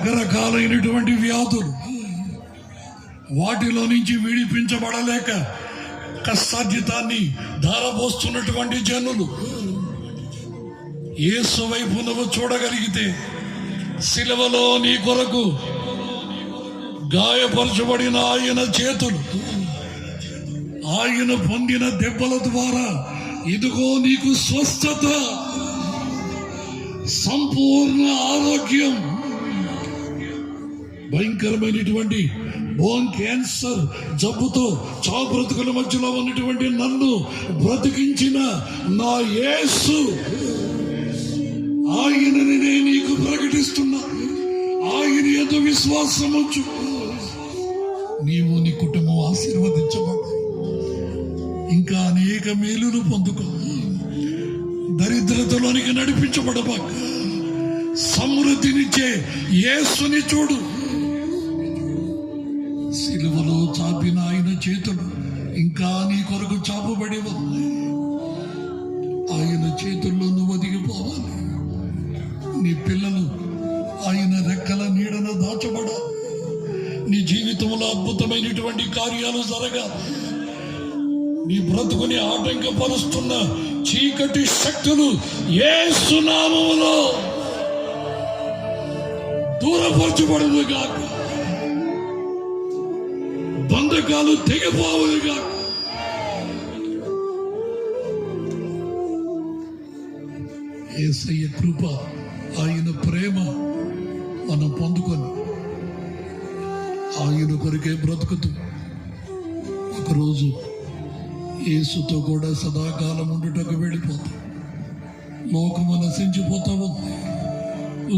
రకరకాలైనటువంటి వ్యాధులు, వాటిలో నుంచి విడిపించబడలేక కష్టార్జితాన్ని ధారపోస్తున్నటువంటి జనులు, యేసు వైపు నువ్వు చూడగలిగితే సిలువలో నీ కొరకు గాయపరచబడిన ఆయన చేతులు, ఆయన పొందిన దెబ్బల ద్వారా ఇదిగో నీకు స్వస్థత, సంపూర్ణ ఆరోగ్యం. భయంకరమైనటువంటి బోన్ క్యాన్సర్ జబ్బుతో చావు బ్రతుకుల మధ్యలో ఉన్నటువంటి నన్ను బ్రతికించిన నా యేసు, ఆయనని నేను నీకు ప్రకటిస్తున్నా. ఆయన యందు విశ్వాసం ఉంచు, నీవు నీ కుటుంబం ఆశీర్వదించబడు, ఇంకా అనేక మేలులు పొందుకో, దరిద్రతలోనికి నడిపించబడబాక, సమృద్ధినిచ్చే యేసుని చూడు. సిలువలో చాపిన ఆయన చేతులు ఇంకా నీ కొరకు చాపబడి ఉంది. ఆయన చేతుల్లో నువ్వు ఒదిగిపోవాలి. నీ పిల్లలు ఆయన రెక్కల నీడన దాచబడాలి. నీ జీవితంలో అద్భుతమైనటువంటి కార్యాలు జరగాలి. నీ బ్రతుకుని ఆటంకపరుస్తున్న చీకటి శక్తులు యేసు నామములో దూరపరచబడునుగాక, బంధకాలు తెగిపోవునుగాక. యేసయ్య కృప, ఆయన ప్రేమ మనం పొందుకొని ఆయన కొరికే బ్రతుకుతూ ఒకరోజు యేసుతో కూడా సదాకాలం ఉండుటకు వెళ్ళిపోతాం. లోకము నశించిపోతా ఉంది,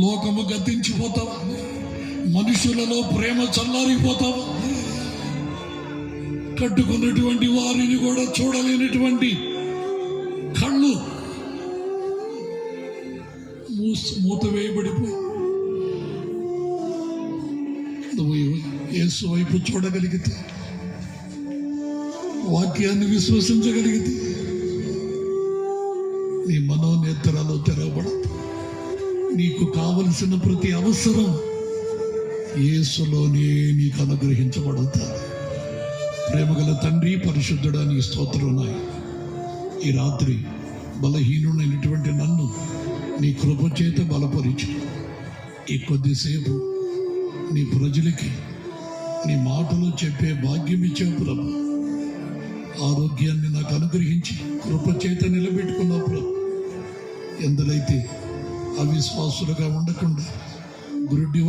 లోకము గతించిపోతా ఉంది, మనుషులలో ప్రేమ చల్లారిపోతా ఉంది, కట్టుకున్నటువంటి వారిని కూడా చూడలేనటువంటి కళ్ళు మూత వేయబడిపోయి నువ్వు యేసు వైపు చూడగలిగితే, వాక్యాన్ని విశ్వసించగలిగితే నీ మనోనేత్రాలు తెరవబడతాయి. నీకు కావలసిన ప్రతి అవసరం యేసులోనే నీకు అనుగ్రహించబడతాయి. ప్రేమగల తండ్రి, పరిశుద్ధుడా, నీ స్తోత్రాలు. ఈ రాత్రి బలహీనుడైనటువంటి నన్ను నీ కృప చేత బలపరిచి ఈ కొద్దిసేపు నీ ప్రజలకి నీ మాటలు చెప్పే భాగ్యం ఇచ్చావు ప్రభు. ఆరోగ్యాన్ని నాకు అనుగ్రహించి కృప చేత నిలబెట్టుకున్నావు ప్రభు. ఎందరైతే అవిశ్వాసులుగా ఉండకుండా గురుడి